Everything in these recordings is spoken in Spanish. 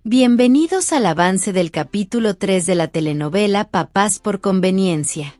Bienvenidos al avance del capítulo 3 de la telenovela Papás por conveniencia.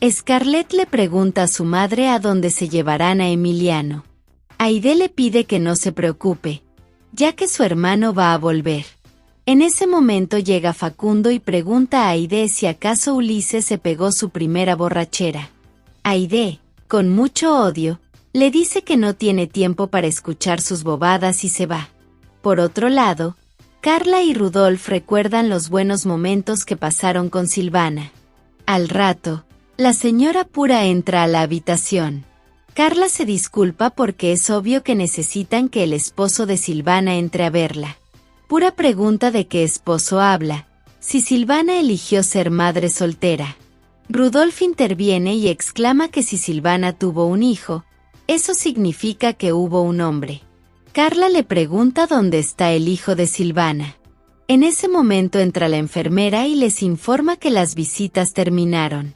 Scarlett le pregunta a su madre a dónde se llevarán a Emiliano. Aide le pide que no se preocupe, ya que su hermano va a volver. En ese momento llega Facundo y pregunta a Aide si acaso Ulises se pegó su primera borrachera. Aide, con mucho odio, le dice que no tiene tiempo para escuchar sus bobadas y se va. Por otro lado, Carla y Rudolf recuerdan los buenos momentos que pasaron con Silvana. Al rato, la señora Pura entra a la habitación. Carla se disculpa porque es obvio que necesitan que el esposo de Silvana entre a verla. Pura pregunta de qué esposo habla, si Silvana eligió ser madre soltera. Rudolf interviene y exclama que si Silvana tuvo un hijo, eso significa que hubo un hombre. Carla le pregunta dónde está el hijo de Silvana. En ese momento entra la enfermera y les informa que las visitas terminaron.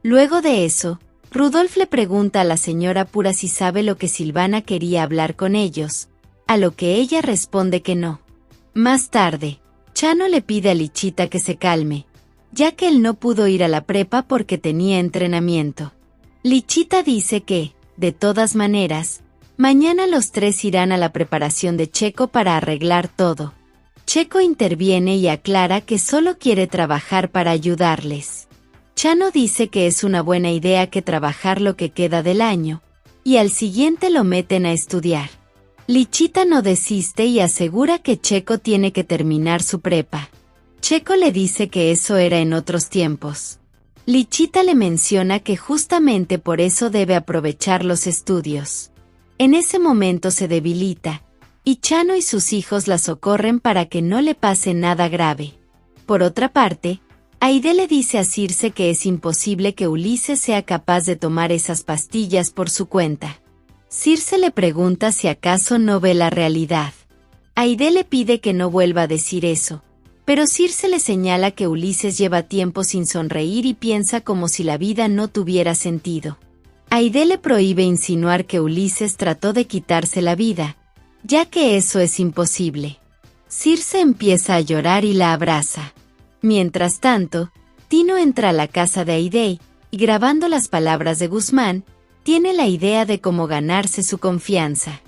Luego de eso, Rudolf le pregunta a la señora Pura si sabe lo que Silvana quería hablar con ellos, a lo que ella responde que no. Más tarde, Chano le pide a Lichita que se calme, ya que él no pudo ir a la prepa porque tenía entrenamiento. Lichita dice que, de todas maneras, mañana los tres irán a la preparación de Checo para arreglar todo. Checo interviene y aclara que solo quiere trabajar para ayudarles. Chano dice que es una buena idea que trabajar lo que queda del año, y al siguiente lo meten a estudiar. Lichita no desiste y asegura que Checo tiene que terminar su prepa. Checo le dice que eso era en otros tiempos. Lichita le menciona que justamente por eso debe aprovechar los estudios. En ese momento se debilita, y Chano y sus hijos la socorren para que no le pase nada grave. Por otra parte, Aide le dice a Circe que es imposible que Ulises sea capaz de tomar esas pastillas por su cuenta. Circe le pregunta si acaso no ve la realidad. Aide le pide que no vuelva a decir eso, pero Circe le señala que Ulises lleva tiempo sin sonreír y piensa como si la vida no tuviera sentido. Aide le prohíbe insinuar que Ulises trató de quitarse la vida, ya que eso es imposible. Circe empieza a llorar y la abraza. Mientras tanto, Tino entra a la casa de Aide, y grabando las palabras de Guzmán, tiene la idea de cómo ganarse su confianza.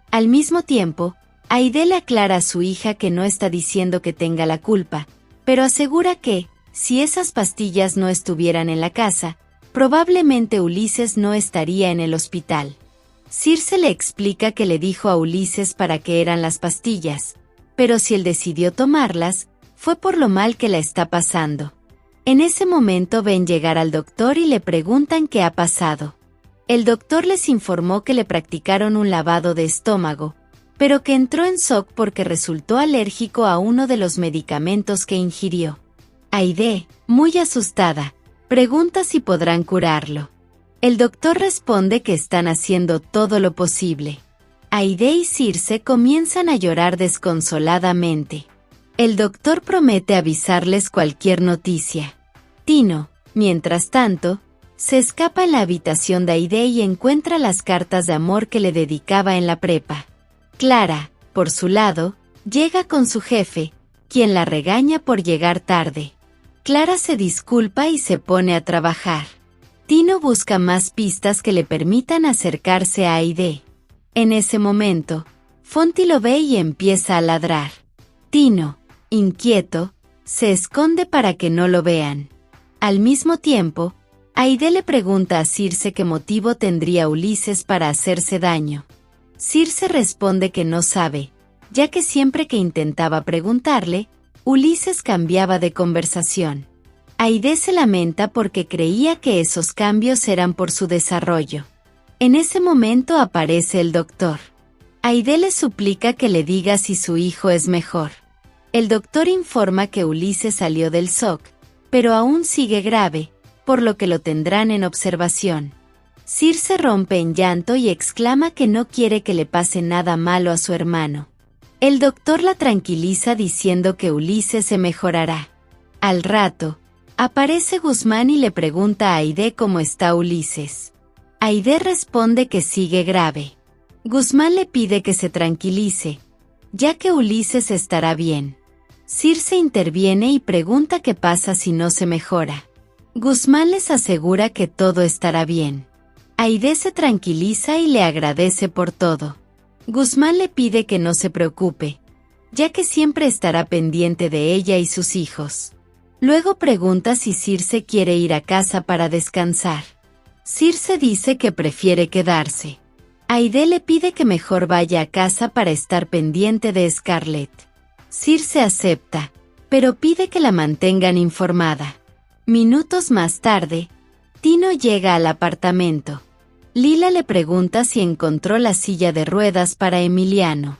Al mismo tiempo, Aide le aclara a su hija que no está diciendo que tenga la culpa, pero asegura que, si esas pastillas no estuvieran en la casa, probablemente Ulises no estaría en el hospital. Circe le explica que le dijo a Ulises para qué eran las pastillas, pero si él decidió tomarlas, fue por lo mal que la está pasando. En ese momento ven llegar al doctor y le preguntan qué ha pasado. El doctor les informó que le practicaron un lavado de estómago, pero que entró en shock porque resultó alérgico a uno de los medicamentos que ingirió. Aide, muy asustada, pregunta si podrán curarlo. El doctor responde que están haciendo todo lo posible. Aide y Circe comienzan a llorar desconsoladamente. El doctor promete avisarles cualquier noticia. Tino, mientras tanto, se escapa en la habitación de Aide y encuentra las cartas de amor que le dedicaba en la prepa. Clara, por su lado, llega con su jefe, quien la regaña por llegar tarde. Clara se disculpa y se pone a trabajar. Tino busca más pistas que le permitan acercarse a Aide. En ese momento, Fonty lo ve y empieza a ladrar. Tino, inquieto, se esconde para que no lo vean. Al mismo tiempo, Aide le pregunta a Circe qué motivo tendría Ulises para hacerse daño. Circe responde que no sabe, ya que siempre que intentaba preguntarle, Ulises cambiaba de conversación. Aide se lamenta porque creía que esos cambios eran por su desarrollo. En ese momento aparece el doctor. Aide le suplica que le diga si su hijo es mejor. El doctor informa que Ulises salió del shock, pero aún sigue grave, por lo que lo tendrán en observación. Circe rompe en llanto y exclama que no quiere que le pase nada malo a su hermano. El doctor la tranquiliza diciendo que Ulises se mejorará. Al rato, aparece Guzmán y le pregunta a Aide cómo está Ulises. Aide responde que sigue grave. Guzmán le pide que se tranquilice, ya que Ulises estará bien. Circe interviene y pregunta qué pasa si no se mejora. Guzmán les asegura que todo estará bien. Aide se tranquiliza y le agradece por todo. Guzmán le pide que no se preocupe, ya que siempre estará pendiente de ella y sus hijos. Luego pregunta si Circe quiere ir a casa para descansar. Circe dice que prefiere quedarse. Aide le pide que mejor vaya a casa para estar pendiente de Scarlett. Circe acepta, pero pide que la mantengan informada. Minutos más tarde, Tino llega al apartamento. Lila le pregunta si encontró la silla de ruedas para Emiliano.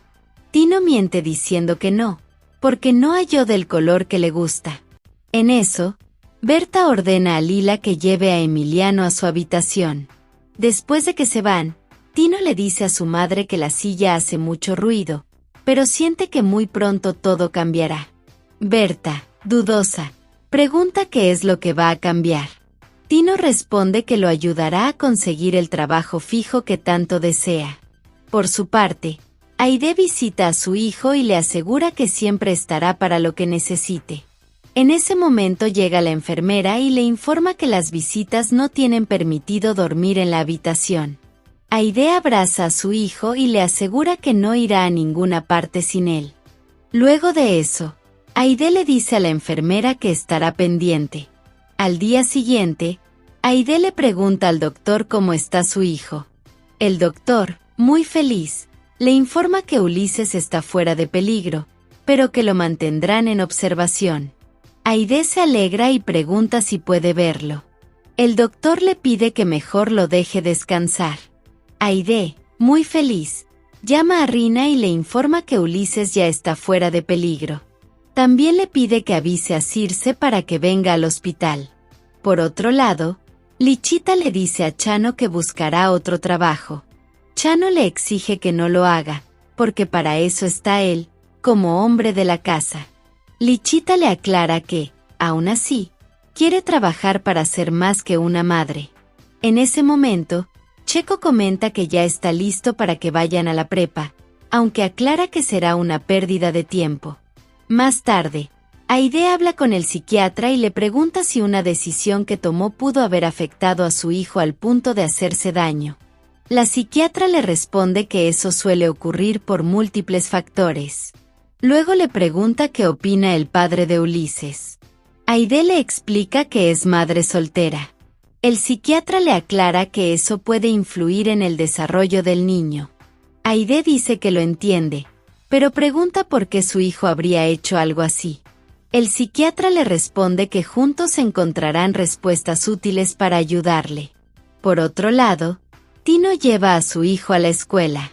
Tino miente diciendo que no, porque no halló del color que le gusta. En eso, Berta ordena a Lila que lleve a Emiliano a su habitación. Después de que se van, Tino le dice a su madre que la silla hace mucho ruido, pero siente que muy pronto todo cambiará. Berta, dudosa, pregunta qué es lo que va a cambiar. Tino responde que lo ayudará a conseguir el trabajo fijo que tanto desea. Por su parte, Aide visita a su hijo y le asegura que siempre estará para lo que necesite. En ese momento llega la enfermera y le informa que las visitas no tienen permitido dormir en la habitación. Aide abraza a su hijo y le asegura que no irá a ninguna parte sin él. Luego de eso, Aide le dice a la enfermera que estará pendiente. Al día siguiente, Aide le pregunta al doctor cómo está su hijo. El doctor, muy feliz, le informa que Ulises está fuera de peligro, pero que lo mantendrán en observación. Aide se alegra y pregunta si puede verlo. El doctor le pide que mejor lo deje descansar. Aide, muy feliz, llama a Rina y le informa que Ulises ya está fuera de peligro. También le pide que avise a Circe para que venga al hospital. Por otro lado, Lichita le dice a Chano que buscará otro trabajo. Chano le exige que no lo haga, porque para eso está él, como hombre de la casa. Lichita le aclara que, aún así, quiere trabajar para ser más que una madre. En ese momento, Checo comenta que ya está listo para que vayan a la prepa, aunque aclara que será una pérdida de tiempo. Más tarde, Aide habla con el psiquiatra y le pregunta si una decisión que tomó pudo haber afectado a su hijo al punto de hacerse daño. La psiquiatra le responde que eso suele ocurrir por múltiples factores. Luego le pregunta qué opina el padre de Ulises. Aide le explica que es madre soltera. El psiquiatra le aclara que eso puede influir en el desarrollo del niño. Aide dice que lo entiende, pero pregunta por qué su hijo habría hecho algo así. El psiquiatra le responde que juntos encontrarán respuestas útiles para ayudarle. Por otro lado, Tino lleva a su hijo a la escuela.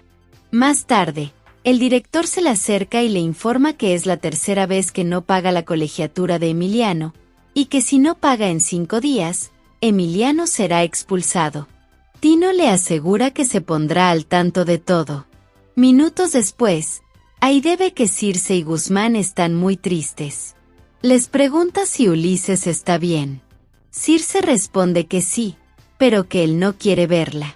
Más tarde, el director se le acerca y le informa que es la tercera vez que no paga la colegiatura de Emiliano, y que si no paga en 5 días, Emiliano será expulsado. Tino le asegura que se pondrá al tanto de todo. Minutos después, Aide ve que Circe y Guzmán están muy tristes. Les pregunta si Ulises está bien. Circe responde que sí, pero que él no quiere verla.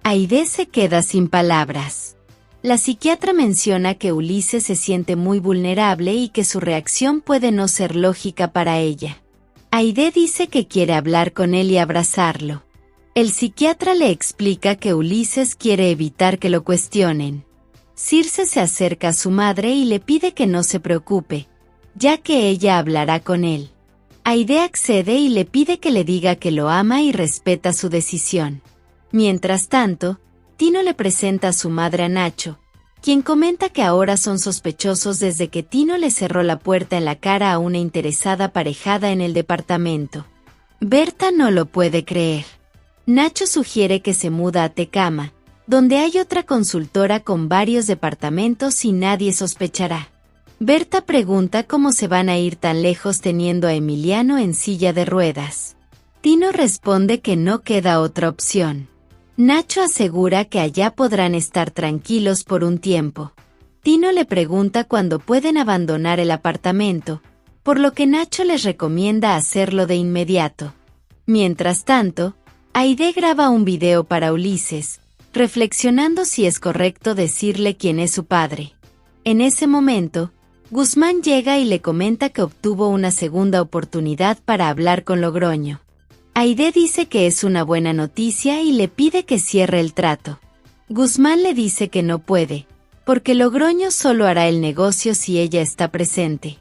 Aide se queda sin palabras. La psiquiatra menciona que Ulises se siente muy vulnerable y que su reacción puede no ser lógica para ella. Aide dice que quiere hablar con él y abrazarlo. El psiquiatra le explica que Ulises quiere evitar que lo cuestionen. Circe se acerca a su madre y le pide que no se preocupe, ya que ella hablará con él. Aide accede y le pide que le diga que lo ama y respeta su decisión. Mientras tanto, Tino le presenta a su madre a Nacho, quien comenta que ahora son sospechosos desde que Tino le cerró la puerta en la cara a una interesada parejada en el departamento. Berta no lo puede creer. Nacho sugiere que se muda a Tecama, donde hay otra consultora con varios departamentos y nadie sospechará. Berta pregunta cómo se van a ir tan lejos teniendo a Emiliano en silla de ruedas. Tino responde que no queda otra opción. Nacho asegura que allá podrán estar tranquilos por un tiempo. Tino le pregunta cuándo pueden abandonar el apartamento, por lo que Nacho les recomienda hacerlo de inmediato. Mientras tanto, Aide graba un video para Ulises, reflexionando si es correcto decirle quién es su padre. En ese momento, Guzmán llega y le comenta que obtuvo una segunda oportunidad para hablar con Logroño. Aide dice que es una buena noticia y le pide que cierre el trato. Guzmán le dice que no puede, porque Logroño solo hará el negocio si ella está presente.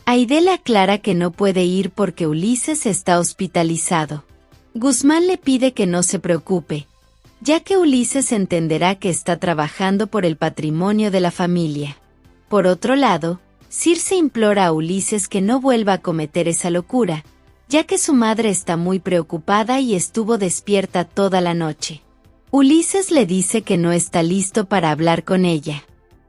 Aide le aclara que no puede ir porque Ulises está hospitalizado. Guzmán le pide que no se preocupe, ya que Ulises entenderá que está trabajando por el patrimonio de la familia. Por otro lado, Circe implora a Ulises que no vuelva a cometer esa locura, ya que su madre está muy preocupada y estuvo despierta toda la noche. Ulises le dice que no está listo para hablar con ella.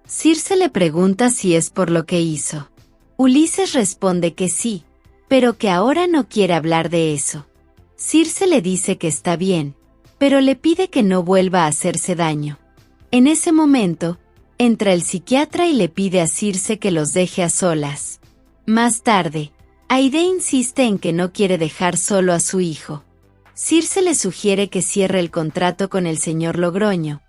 Circe le pregunta si es por lo que hizo. Ulises responde que sí, pero que ahora no quiere hablar de eso. Circe le dice que está bien, pero le pide que no vuelva a hacerse daño. En ese momento, entra el psiquiatra y le pide a Circe que los deje a solas. Más tarde, Aide insiste en que no quiere dejar solo a su hijo. Circe le sugiere que cierre el contrato con el señor Logroño,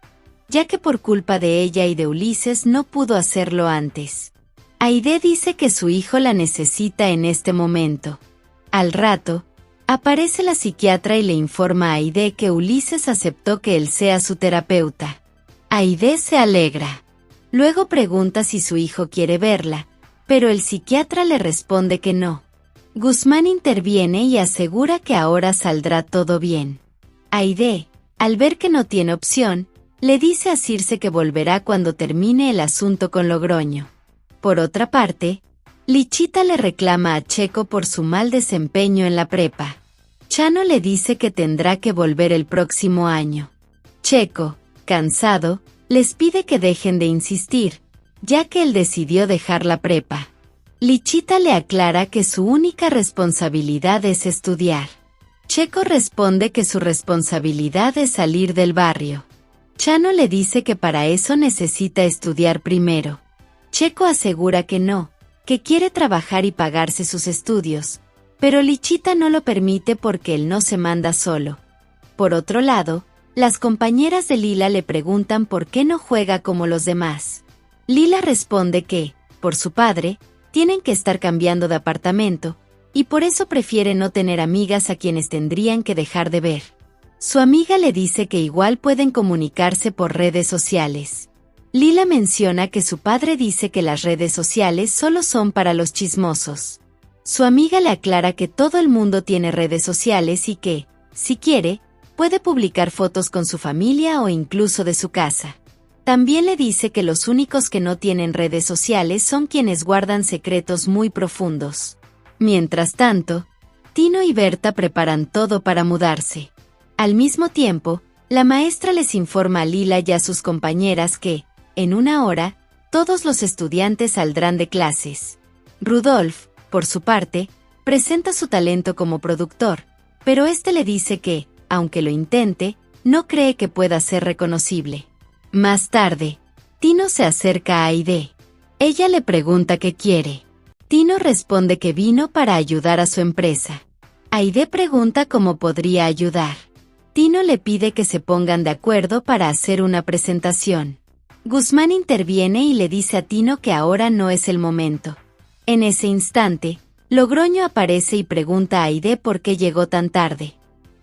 ya que por culpa de ella y de Ulises no pudo hacerlo antes. Aide dice que su hijo la necesita en este momento. Al rato, aparece la psiquiatra y le informa a Aide que Ulises aceptó que él sea su terapeuta. Aide se alegra. Luego pregunta si su hijo quiere verla, pero el psiquiatra le responde que no. Guzmán interviene y asegura que ahora saldrá todo bien. Aide, al ver que no tiene opción, le dice a Circe que volverá cuando termine el asunto con Logroño. Por otra parte, Lichita le reclama a Checo por su mal desempeño en la prepa. Chano le dice que tendrá que volver el próximo año. Checo, cansado, les pide que dejen de insistir, ya que él decidió dejar la prepa. Lichita le aclara que su única responsabilidad es estudiar. Checo responde que su responsabilidad es salir del barrio. Chano le dice que para eso necesita estudiar primero. Checo asegura que no, que quiere trabajar y pagarse sus estudios, pero Lichita no lo permite porque él no se manda solo. Por otro lado, las compañeras de Lila le preguntan por qué no juega como los demás. Lila responde que, por su padre, tienen que estar cambiando de apartamento, y por eso prefiere no tener amigas a quienes tendrían que dejar de ver. Su amiga le dice que igual pueden comunicarse por redes sociales. Lila menciona que su padre dice que las redes sociales solo son para los chismosos. Su amiga le aclara que todo el mundo tiene redes sociales y que, si quiere, puede publicar fotos con su familia o incluso de su casa. También le dice que los únicos que no tienen redes sociales son quienes guardan secretos muy profundos. Mientras tanto, Tino y Berta preparan todo para mudarse. Al mismo tiempo, la maestra les informa a Lila y a sus compañeras que, en una hora, todos los estudiantes saldrán de clases. Rudolf, por su parte, presenta su talento como productor, pero este le dice que, aunque lo intente, no cree que pueda ser reconocible. Más tarde, Tino se acerca a Aide. Ella le pregunta qué quiere. Tino responde que vino para ayudar a su empresa. Aide pregunta cómo podría ayudar. Tino le pide que se pongan de acuerdo para hacer una presentación. Guzmán interviene y le dice a Tino que ahora no es el momento. En ese instante, Logroño aparece y pregunta a Aide por qué llegó tan tarde.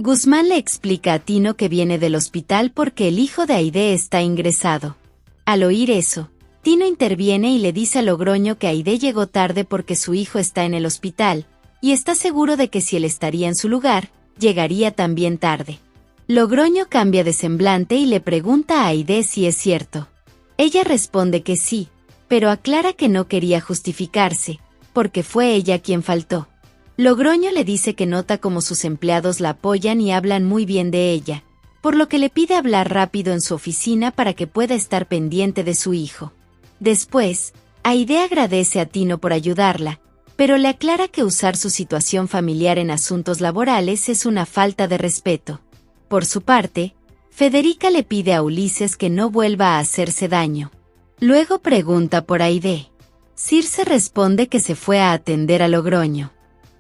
Guzmán le explica a Tino que viene del hospital porque el hijo de Aide está ingresado. Al oír eso, Tino interviene y le dice a Logroño que Aide llegó tarde porque su hijo está en el hospital, y está seguro de que si él estaría en su lugar, llegaría también tarde. Logroño cambia de semblante y le pregunta a Aide si es cierto. Ella responde que sí, pero aclara que no quería justificarse, porque fue ella quien faltó. Logroño le dice que nota cómo sus empleados la apoyan y hablan muy bien de ella, por lo que le pide hablar rápido en su oficina para que pueda estar pendiente de su hijo. Después, Aide agradece a Tino por ayudarla, pero le aclara que usar su situación familiar en asuntos laborales es una falta de respeto. Por su parte, Federica le pide a Ulises que no vuelva a hacerse daño. Luego pregunta por Aide. Circe responde que se fue a atender a Logroño.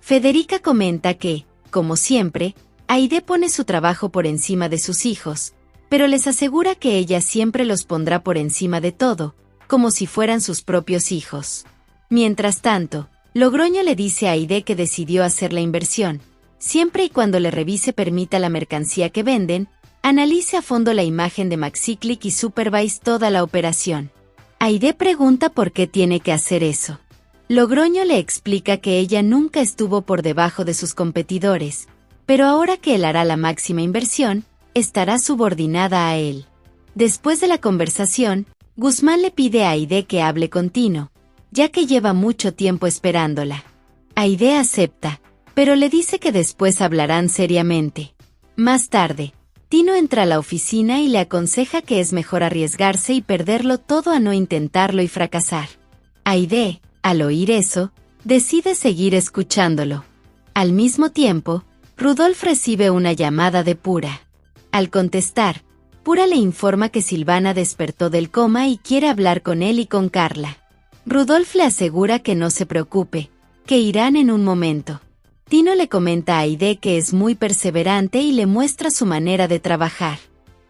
Federica comenta que, como siempre, Aide pone su trabajo por encima de sus hijos, pero les asegura que ella siempre los pondrá por encima de todo, como si fueran sus propios hijos. Mientras tanto, Logroño le dice a Aide que decidió hacer la inversión, siempre y cuando le revise permita la mercancía que venden, analice a fondo la imagen de Maxiclick y supervise toda la operación. Aide pregunta por qué tiene que hacer eso. Logroño le explica que ella nunca estuvo por debajo de sus competidores, pero ahora que él hará la máxima inversión, estará subordinada a él. Después de la conversación, Guzmán le pide a Aide que hable con Tino, ya que lleva mucho tiempo esperándola. Aide acepta, pero le dice que después hablarán seriamente. Más tarde, Tino entra a la oficina y le aconseja que es mejor arriesgarse y perderlo todo a no intentarlo y fracasar. Aide, al oír eso, decide seguir escuchándolo. Al mismo tiempo, Rudolf recibe una llamada de Pura. Al contestar, Pura le informa que Silvana despertó del coma y quiere hablar con él y con Carla. Rudolf le asegura que no se preocupe, que irán en un momento. Tino le comenta a Aide que es muy perseverante y le muestra su manera de trabajar.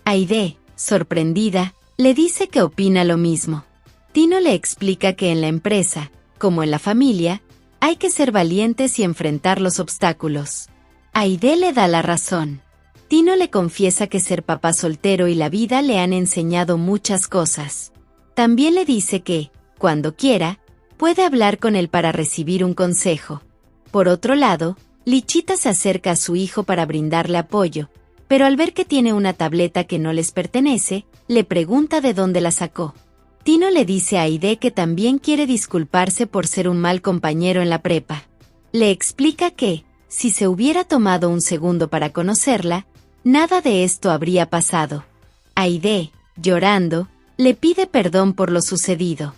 Aide, sorprendida, le dice que opina lo mismo. Tino le explica que en la empresa, como en la familia, hay que ser valientes y enfrentar los obstáculos. Aide le da la razón. Tino le confiesa que ser papá soltero y la vida le han enseñado muchas cosas. También le dice que, cuando quiera, puede hablar con él para recibir un consejo. Por otro lado, Lichita se acerca a su hijo para brindarle apoyo, pero al ver que tiene una tableta que no les pertenece, le pregunta de dónde la sacó. Tino le dice a Aide que también quiere disculparse por ser un mal compañero en la prepa. Le explica que, si se hubiera tomado un segundo para conocerla, nada de esto habría pasado. Aide, llorando, le pide perdón por lo sucedido.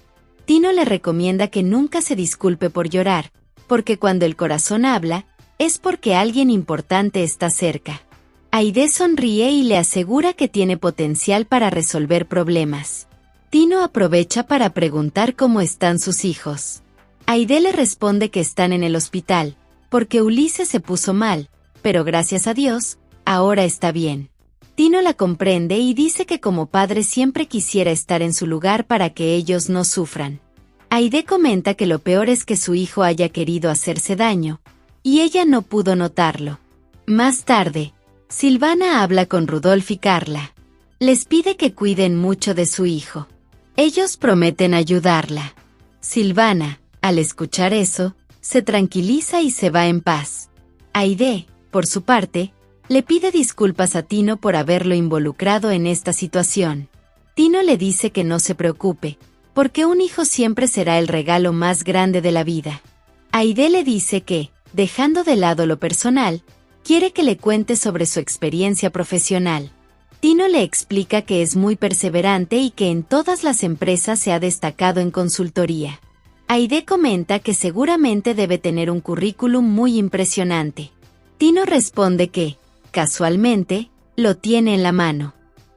Tino le recomienda que nunca se disculpe por llorar, porque cuando el corazón habla, es porque alguien importante está cerca. Aide sonríe y le asegura que tiene potencial para resolver problemas. Tino aprovecha para preguntar cómo están sus hijos. Aide le responde que están en el hospital, porque Ulises se puso mal, pero gracias a Dios, ahora está bien. Tino la comprende y dice que como padre siempre quisiera estar en su lugar para que ellos no sufran. Aide comenta que lo peor es que su hijo haya querido hacerse daño, y ella no pudo notarlo. Más tarde, Silvana habla con Rudolf y Carla. Les pide que cuiden mucho de su hijo. Ellos prometen ayudarla. Silvana, al escuchar eso, se tranquiliza y se va en paz. Aide, por su parte, le pide disculpas a Tino por haberlo involucrado en esta situación. Tino le dice que no se preocupe, porque un hijo siempre será el regalo más grande de la vida. Aide le dice que, dejando de lado lo personal, quiere que le cuente sobre su experiencia profesional. Tino le explica que es muy perseverante y que en todas las empresas se ha destacado en consultoría. Aide comenta que seguramente debe tener un currículum muy impresionante. Tino responde que, casualmente, lo tiene en la mano.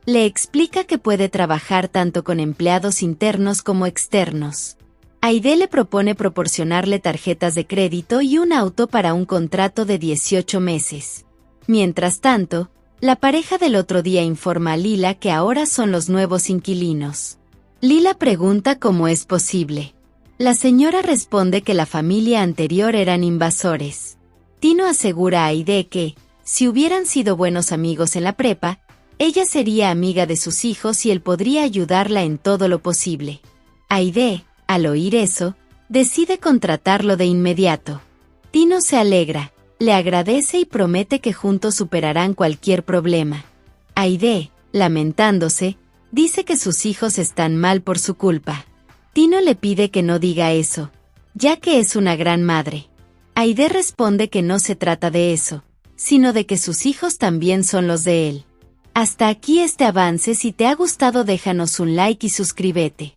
Le explica que puede trabajar tanto con empleados internos como externos. Aide le propone proporcionarle tarjetas de crédito y un auto para un contrato de 18 meses. Mientras tanto, la pareja del otro día informa a Lila que ahora son los nuevos inquilinos. Lila pregunta cómo es posible. La señora responde que la familia anterior eran invasores. Tino asegura a Aide que, si hubieran sido buenos amigos en la prepa, ella sería amiga de sus hijos y él podría ayudarla en todo lo posible. Aide, al oír eso, decide contratarlo de inmediato. Tino se alegra, le agradece y promete que juntos superarán cualquier problema. Aide, lamentándose, dice que sus hijos están mal por su culpa. Tino le pide que no diga eso, ya que es una gran madre. Aide responde que no se trata de eso, sino de que sus hijos también son los de él. Hasta aquí este avance. Si te ha gustado déjanos un like y suscríbete.